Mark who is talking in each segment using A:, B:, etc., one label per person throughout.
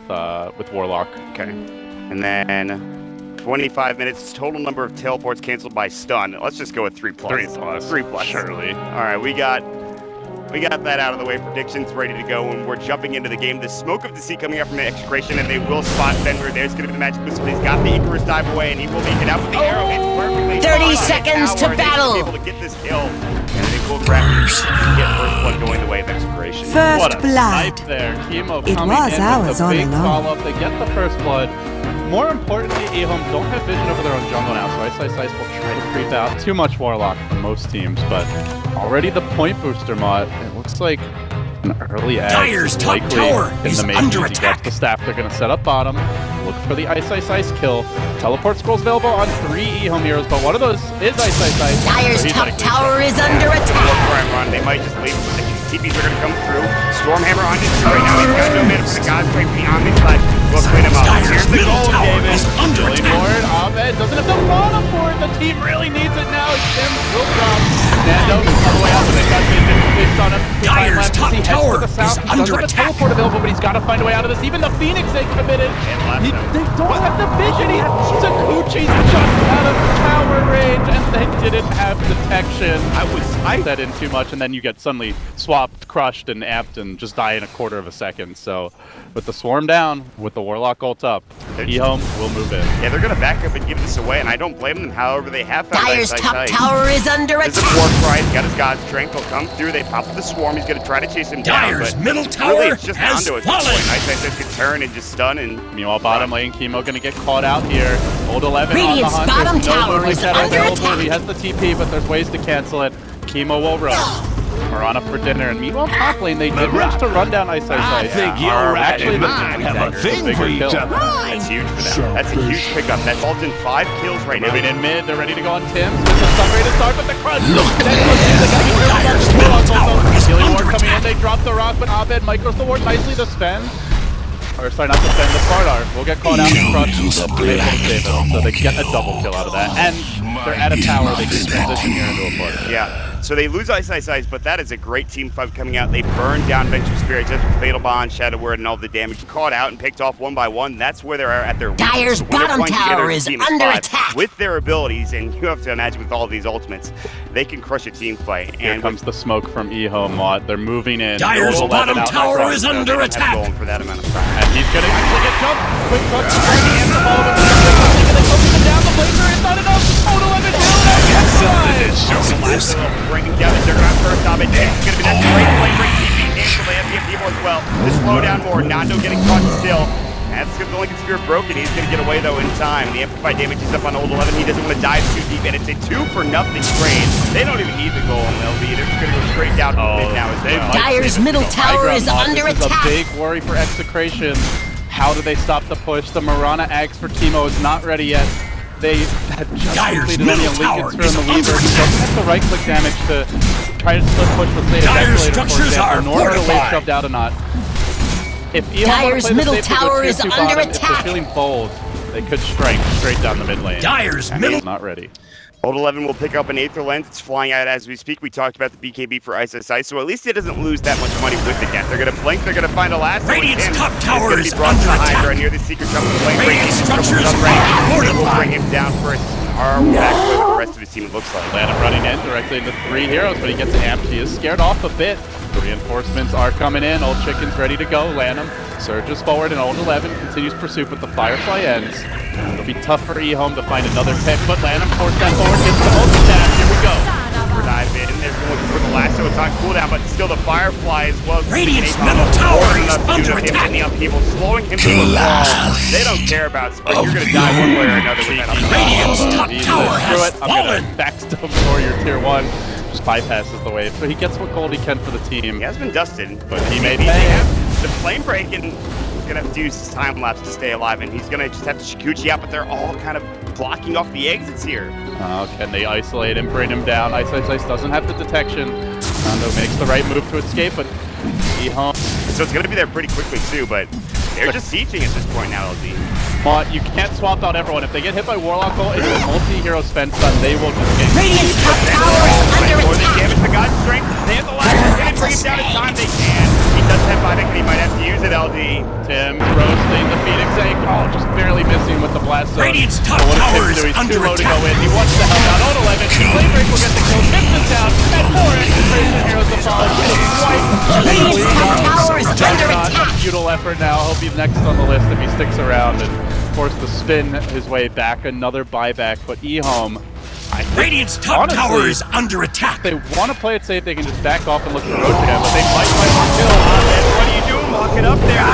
A: with Warlock.
B: Okay. And then 25 minutes, total number of teleports canceled by stun. Let's just go with 3+.
A: 3+.
B: 3+.
A: Surely.
B: All right, we got that out of the way. Predictions ready to go, and we're jumping into the game. The Smoke of Deceit coming up from the Execration, and they will spot Fenrir. There's going to be the magic boost, but he's got the Icarus dive away, and he will make it out with the arrow. Hits perfectly.
C: 30 seconds to battle.
B: They will be able to get this kill, and they will grab it and get first blood going the way of Execration.
C: First
A: What a
C: blood.
A: snipe there. Chemo
C: It
A: coming
C: was
A: in
C: ours
A: with the
C: all
A: big
C: along.
A: follow-up. They get the first blood. More importantly, eHome don't have vision over their own jungle now, so Ice will try to creep out. Too much Warlock for most teams, but already the point booster mod, it looks like an early edge.
D: Dire's top
A: Likely
D: tower
A: in
D: is
A: the main
D: under
A: phase. He gets
D: attack.
A: the staff, they're going to set up bottom, look for the Ice kill. Teleport scrolls available on 3 eHome heroes, but one of those is Ice.
C: Dire's
A: So he's
C: top
A: like,
C: tower is under attack.
B: Right, Ron. They might just leave it. The TPs are going to come through. Stormhammer on Destroy. Now he's got no mana for the God's Ray from the Omni side. We'll clean him up.
D: Dire's
B: Here's the
D: middle
B: goal,
D: tower
B: David.
D: is under
A: Really
D: attack.
A: bored. Abed doesn't have the mana for it. The team really needs it now. Tim will drop. Nando is on the way out, but they've got vision based on him.
D: Dire's top
A: He heads
D: tower
A: to the south.
D: is
A: He
D: under
A: doesn't have a
D: attack.
A: teleport available, but he's got to find a way out of this. Even the Phoenix ain't committed. They don't have the vision. He's a Coochie's just out of tower range, and they didn't have detection. I that in too much, and then you get suddenly swapped, crushed, and amped, and just die in a quarter of a second. So, with the swarm down, with the Warlock ult up, eHome will move in.
B: Yeah, they're going to back up and give this away, and I don't blame them. However, they have found
C: Dire's
B: Ice.
C: top tower is under
B: There's a
C: attack.
B: War Cry. He's got his God's Strength. He'll come through. They pop up the swarm. He's going to try to chase him down.
D: Dire's
B: But
D: middle tower
B: really, it's just
D: has
B: Nando at this point.
D: fallen.
B: Ice could turn and just stun and
A: Meanwhile, bottom lane, Chemo gonna get caught out here. Old 11
C: Radiant's
A: on the
C: bottom
A: hunt. There's no
C: tower
A: one
C: is
A: like that
C: under
A: available.
C: attack.
A: He has the TP, but there's ways to cancel it. Chemo will run. Marana for dinner, and meanwhile, top lane, they did manage to run down Ice.
E: I think you
A: actually
E: and I have a thing for each other.
B: that's huge for them. That's a huge pickup. That's involved in 5 kills right now.
A: Moving in mid, they're ready to go on Tim's. With the stun ready to start, but the crunch.
D: Dire's middle tower is
A: Healing
D: under
A: ward coming in,
D: attack.
A: they drop the rock, but Abed micros the ward nicely to spend. Or sorry, not to spend the Spartar. Will get caught out and crushed. They're able to save him, so they get a double kill out of that. And they're at a tower, they can transition here into a port.
B: Yeah. So they lose Ice, but that is a great team fight coming out. They burn down Venture Spirits just with Fatal Bond, Shadow Word, and all the damage. Caught out and picked off one by one. That's where they're at their weakest.
C: Dire's
B: So when they're
C: bottom
B: playing together
C: tower
B: as a
C: is
B: team of
C: under
B: 5,
C: attack.
B: with their abilities, and you have to imagine with all of these ultimates, they can crush a team fight.
A: Here
B: And
A: comes the smoke from eHome Mod. They're moving in.
D: Dire's
A: Old 11
D: bottom
A: out
D: tower
A: front.
D: is under attack.
B: Going for that amount of time.
A: And he's gonna actually get jumped. Quick touch. And the ball with the they focus him down. The blazer is not enough. Old 11
B: Bringing down the Juggernaut first off, and it's going to be that great play for TP cancel the MPF people as well. To slow down more, Nando getting caught still. That's because the Lincoln Spear broken. He's going to get away though in time. The amplified damage is up on Old 11. He doesn't want to dive too deep, and it's a 2-0 trade. They don't even need the goal in LB. They're just going to go straight down to mid now as well.
C: Dire's middle tower is under
A: This is a
C: attack.
A: big worry for Execration. How do they stop the push? The Marana Axe for Chemo is not ready yet. They had just
D: Dire's
A: completed
D: middle
A: Lincoln
D: tower
A: Sphere
D: is
A: on the Weaver.
D: under
A: He doesn't have the right-click damage to try to split push with State
D: Dire's
A: Escalator, for
D: structures
A: example,
D: are
A: nor the wave
D: fortified.
A: shoved out or not. If eHome
C: Dire's
A: play the
C: middle
A: safe with
C: tower
A: tier
C: is
A: 2
C: under
A: bottom, if they're
C: attack.
A: feeling bold, they could strike straight down the mid lane.
D: Dire's
A: And
D: middle.
A: he's not ready.
B: Old 11 will pick up an Aether Lens. It's flying out as we speak. We talked about the BKB for ISSI, so at least it doesn't lose that much money with the death. They're going to blink. They're going to find a last one.
D: Radiant's top
B: It's
D: tower
B: gonna
D: is
B: be brought to
D: under
B: the Hydra
D: attack.
B: near the Secret Tunnel. Blink.
D: Radiant structures
B: They
D: are
B: will
D: fortified.
B: bring him down first. Are back with the rest of his team, it looks like.
A: Lanham running in directly into 3 heroes, but he gets amped. He is scared off a bit. The reinforcements are coming in. Old Chicken's ready to go. Lanham surges forward, and Old 11 continues pursuit, but the Firefly ends. It'll be tough for eHome to find another pick, but Lanham forced that forward, gets the ult down. Here we go.
B: We're dive in. They're going for the lasso. It's on cooldown, but still the Firefly as well.
D: Radiant's middle tower is under attack.
B: The upheaval, slowing him to the wall. They don't care about spike. You're going to die one way or another with that upheaval.
D: Radiant's top
A: Easy.
D: tower
A: Screw
D: has
A: it. I'm going
D: fallen.
A: to backstop Warrior Tier 1. Just bypasses the wave, so he gets what gold he can for the team.
B: He has been dusted,
A: But he may
B: They
A: pay.
B: have the flame break, and he's gonna have to use his time lapse to stay alive, and he's gonna just have to Shikuchi out, but they're all kind of blocking off the exits here.
A: Can they isolate him, bring him down? Ice doesn't have the detection. Nando makes the right move to escape, but eHome.
B: So it's gonna be there pretty quickly too, but they're just sieging at this point now, LD.
A: But you can't swap out everyone. If they get hit by Warlock ult, it's a multi-hero spend stun. They will just get
C: Radiant's top tower is under
B: More than
C: attack.
B: damage to God's strength. They have the last one. Can they bring him down in time? They can. He does have 5 and he might have to use it, LD.
A: Tim roasting for now. He'll be next on the list if he sticks around and forced to spin his way back. Another buyback, but eHome,
D: Radiant's top
A: honestly,
D: tower is under attack.
A: they want to play it safe, they can just back off and look for Rojan, but they might find the kill.
B: What are you doing? Lock it up there.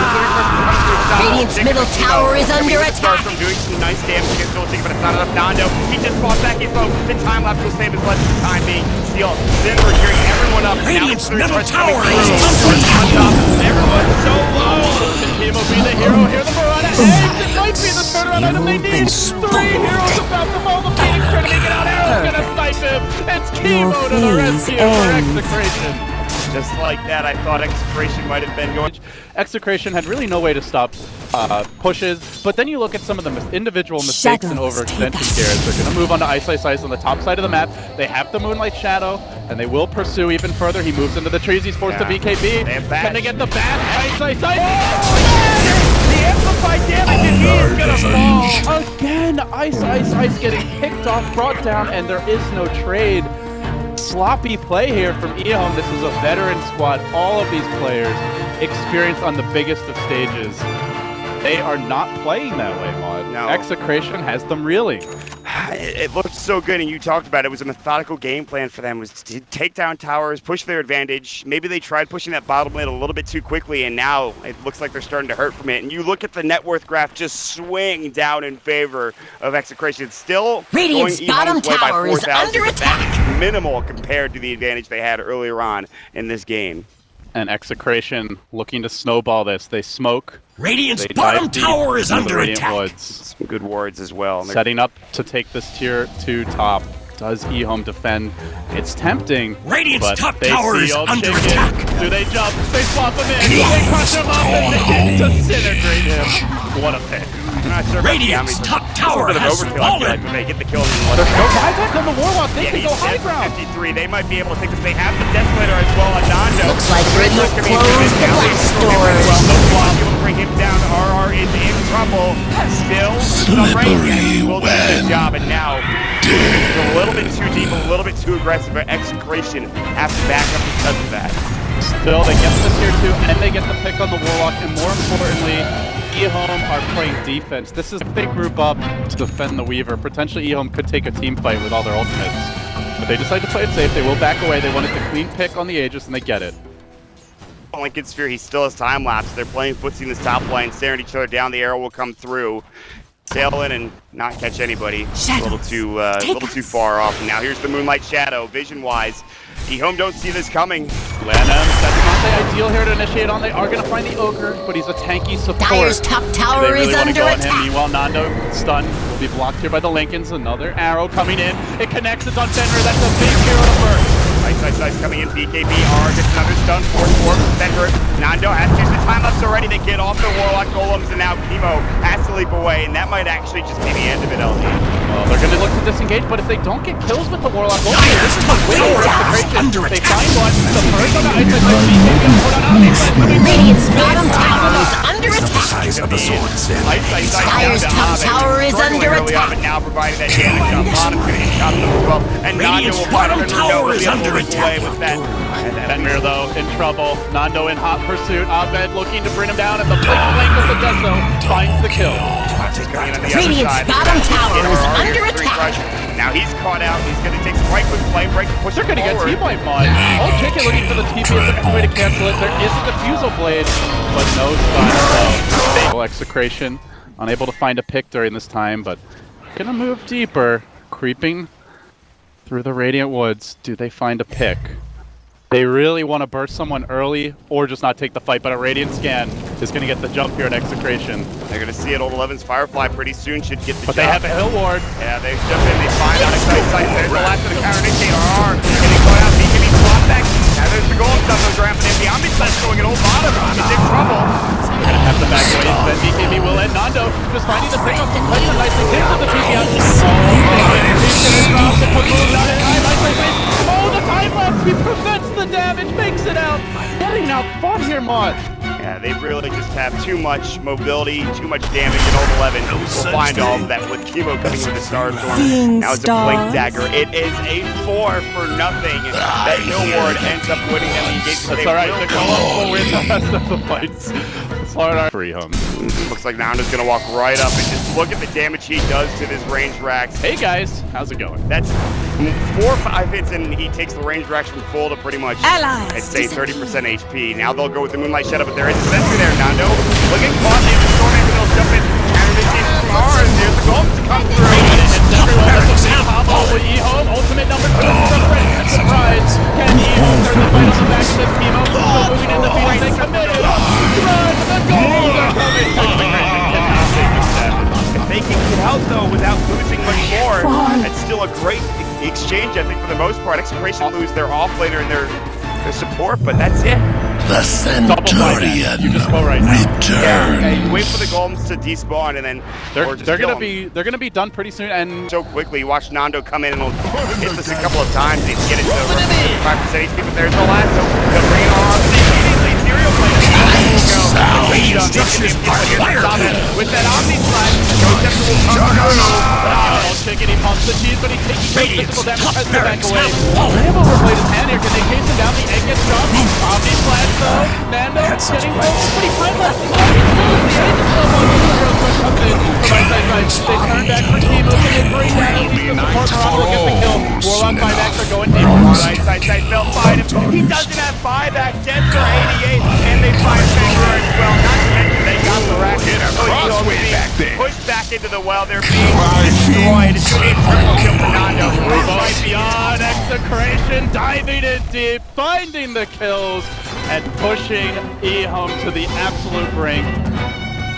C: Radiant's middle tower is under attack.
B: From doing some nice damage against Dolce, but it's not enough. Nando, he just fought back. He's low. The time lapse will save his life for the time being. Seal. Then we're gearing everyone up.
D: Radiant's
B: Now
D: middle
B: it's
D: tower
B: coming
D: is
B: through.
D: under attack.
B: Everyone's so low.
A: Can Teemo be the hero here? The Mirana eggs! It might be the turnaround item they need! 3 heroes about to fall. The Phoenix trying to make it out. Arrow's gonna snipe him! It's Chemo to the rescue for Execration!
B: Just like that, I thought Execration might have been going.
A: Execration had really no way to stop pushes, but then you look at some of the individual mistakes and overextension here as they're going to move on to Ice on the top side of the map. They have the Moonlight Shadow, and they will pursue even further. He moves into the trees, he's forced to BKB. Can they get the bat? Ice!
B: The amplified damage, and he is gonna fall.
A: Again, Ice getting picked off, brought down, and there is no trade. Sloppy play here from eHome. This is a veteran squad. All of these players experienced on the biggest of stages. They are not playing that way, Mod.
B: No.
A: Execration has them reeling.
B: It looked so good, and you talked about it. It was a methodical game plan for them. It was to take down towers, push their advantage. Maybe they tried pushing that bottom lane a little bit too quickly, and now it looks like they're starting to hurt from it. And you look at the net worth graph just swing down in favor of Execration. It's still
C: Radiant's
B: going
C: bottom
B: eHome's way by
C: tower is
B: 4,000,
C: under
B: but that
C: attack.
B: is minimal compared to the advantage they had earlier on in this game.
A: And Execration looking to snowball this. They smoke.
D: Radiant's
A: They
D: bottom
A: dive deep
D: tower is
A: into the
D: under
A: Radiant
D: attack.
A: Woods.
B: Some good wards as well.
A: Setting up to take this tier 2 top. Does eHome defend? It's tempting.
D: Radiant's
A: but
D: top
A: they
D: tower
A: see
D: is
A: old
D: under
A: chicken.
D: attack.
A: Do they jump? They swap him in. They crush him up and they disintegrate him. What a pick.
B: I'm not sure about
D: Radiant's
B: Yami's
D: top tower
B: a bit of
D: has
B: overkill, I feel like,
D: fallen.
B: when they get the kill.
A: There's no buyback on the Warlock. They
B: Yeah,
A: can
B: he's
A: go high
B: dead for
A: ground.
B: 53. They might be able to take this. They have the Desolator as well on Nando.
C: Looks like
B: Riddler's
C: Riddler
B: gonna be
C: closed the
B: down.
C: blast
B: Well,
C: doors.
B: no block. Able to bring him down. RR is in trouble. Still, the Radiant will do the job, and now it's a little bit too deep, a little bit too aggressive. But Execration have to back up because of that.
A: Still, they get the tier 2 and they get the pick on the Warlock, and more importantly, eHome are playing defense. This is if they group up to defend the Weaver. Potentially eHome could take a team fight with all their ultimates. But they decide to play it safe. They will back away. They wanted the clean pick on the Aegis, and they get it.
B: Lincoln Sphere, he still has time lapse. They're playing footsie in this top lane, staring each other down. The arrow will come through, sail in and not catch anybody. A little too far off. And now here's the Moonlight Shadow, vision-wise. eHome don't see this coming.
A: Lenham, that's not the ideal here to initiate on. They are going to find the Ogre, but he's a tanky support.
C: Dyer's top tower
A: They really
C: is
A: want to
C: under
A: go on him.
C: attack.
A: Meanwhile, Nando stunned. Will be blocked here by the Lincolns. Another arrow coming in. It connects. It's on Fenrir. That's a big hero to burst.
B: Ice coming in. BKB. R gets another stun. Force Fenrir. Nando has used the time lapse already. They get off the Warlock Golems, and now Chemo has to leap away, and that might actually just be the end of it, LD.
A: Well, they're going to look to disengage, but if they don't get kills with the Warlock,
D: Dyer's top tower is under
A: they
D: attack.
A: find one. The first on the Ice BKB will put on
C: Radiant's bottom tower is under attack.
D: Size of the swords then.
C: Dyer's top tower is under attack.
B: But now providing that damage on bottom, going to get shot as well. And Nando
D: Radiant's
B: will find
D: bottom
B: Fenrir.
D: tower
B: Will
D: is
B: be able to
D: under
B: leap away
D: attack.
B: with that. And that
A: Fenrir, though, in trouble. Nando in hot pursuit. Abed looking to bring him down, and the flank of the Deso finds the kill.
B: Coming on the other
C: Radiant's
B: side.
C: bottom tower
B: Get
C: is
B: RR
C: under
B: here, Green
C: attack.
B: Crush. Now he's caught out. He's going to take some right quick flame break, push
A: They're
B: it
A: going to get
B: forward.
A: T-Wipe Mod. Old Chicken looking for the TP as a way to cancel it. There is a Diffusal Blade, but no stun. So, Execration unable to find a pick during this time, but gonna move deeper, creeping through the Radiant Woods. Do they find a pick? They really want to burst someone early or just not take the fight, but a Radiant Scan is going to get the jump here in Execration.
B: They're going to see it. Old 11's Firefly pretty soon should get the
A: But they have a Hill Ward.
B: Yeah, they jump in. They find out Excite. There's the last of the counter initiate. RR. And they go out. BKB swap back. Now there's the golem stuff. Those ramping in. The Omni Slash going in old bottom. He's in trouble.
A: Gonna have to back away. Then BKB will end. Nando just finding the pick up the Clayton nicely. Gives him the TP out. He's gonna drop the Kaboom down in time. Oh, the time lapse. He prevents the damage. Makes it out. Getting out fought here, Mod.
B: Yeah, they really just have too much mobility, too much damage, and old 11 will find all of that with Chemo coming with the Starstorm. Now it's a Blink Dagger. It is a 4 for nothing. That Hill Ward ends up winning them the engagement.
A: That's alright. The Golem will win the rest of the fights. onslaught for Ehome.
B: Looks like Nando's gonna walk right up and just look at the damage he does to this range racks.
A: Hey guys, how's it going?
B: That's 4 or 5 hits and he takes the range racks from full to pretty much,
C: Allies
B: I'd say 30% HP. Now they'll go with the Moonlight Shadow, but there is a sentry there, Nando. Looking caught in the storm, maybe they'll jump in. And this is from Mars. There's the gold to come through.
A: With Ehome, ultimate number 2 surprise. Can Ehome turn the fight on the back of this team? Still moving in the Phoenix, they committed. Run, the goals are coming. Cannot take a step.
B: If they can get out though without losing much more, it's still a great exchange, I think, for the most part. Execration lose their offlaner and their support, but that's it.
D: The Centurion
A: You just go right now.
D: returns.
B: Yeah, you wait for the golems to despawn and then
A: They're gonna be done pretty soon, and
B: so quickly. Watch Nando come in and he'll hit this a couple of times and get it to 5% HP, but there's the last. So they'll bring it on. Immediately, Serial Blade.
D: Radiant structures are fired.
B: With that Omni Slash, Joseph will come through.
A: Chicken, he pumps the cheese, but he's taking no
D: Radiant's
A: physical damage.
D: top
A: Tries to back
D: barracks
A: away.
D: have fallen.
A: They have overplayed his hand here. Can they chase him down? The egg gets dropped. Omni Slash though. Nando getting close. But he finds that. The egg is still on the zero. Quick comes in from right side. They turn back for Timo. Can they bring down at least the support? Morocco gets the kill. Warlock 5X are going deep.
B: Side, Bell find him. He doesn't have 5X, dead for 88, and they find Finger as well. Not to mention they got the rack. Pushed back into the well. They're being destroyed. It's going to be a triple kill for Nando.
A: Right beyond execration, diving in deep, finding the kills, and pushing Ehome to the absolute brink.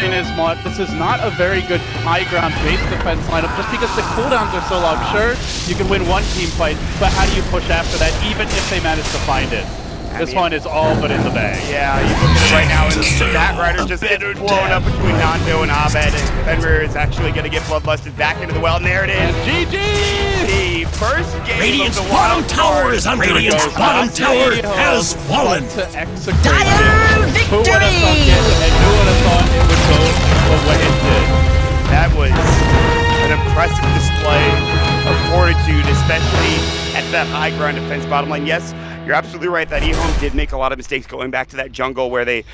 A: In his mod, this is not a very good high ground base defense lineup just because the cooldowns are so long. Sure, you can win one team fight, but how do you push after that, even if they manage to find it? This one is all but in the bag.
B: Yeah, you look at it right now, and that rider just gets blown up between Nando and Abed, and Fenrir is actually going to get bloodlusted back into the well, and there it is.
A: GG!
B: The first game
D: Radiant's
B: of the
D: bottom
B: wild
D: tower
B: card.
D: is under attack. Bottom tower has fallen.
A: To execution.
C: Dire
A: Who would have thought
C: victory!
A: it, and who would have thought it would go the way it did?
B: That was an impressive display of fortitude, especially at that high ground defense bottom lane. Yes, you're absolutely right that Ehome did make a lot of mistakes going back to that jungle where they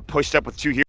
B: pushed up with 2 heroes.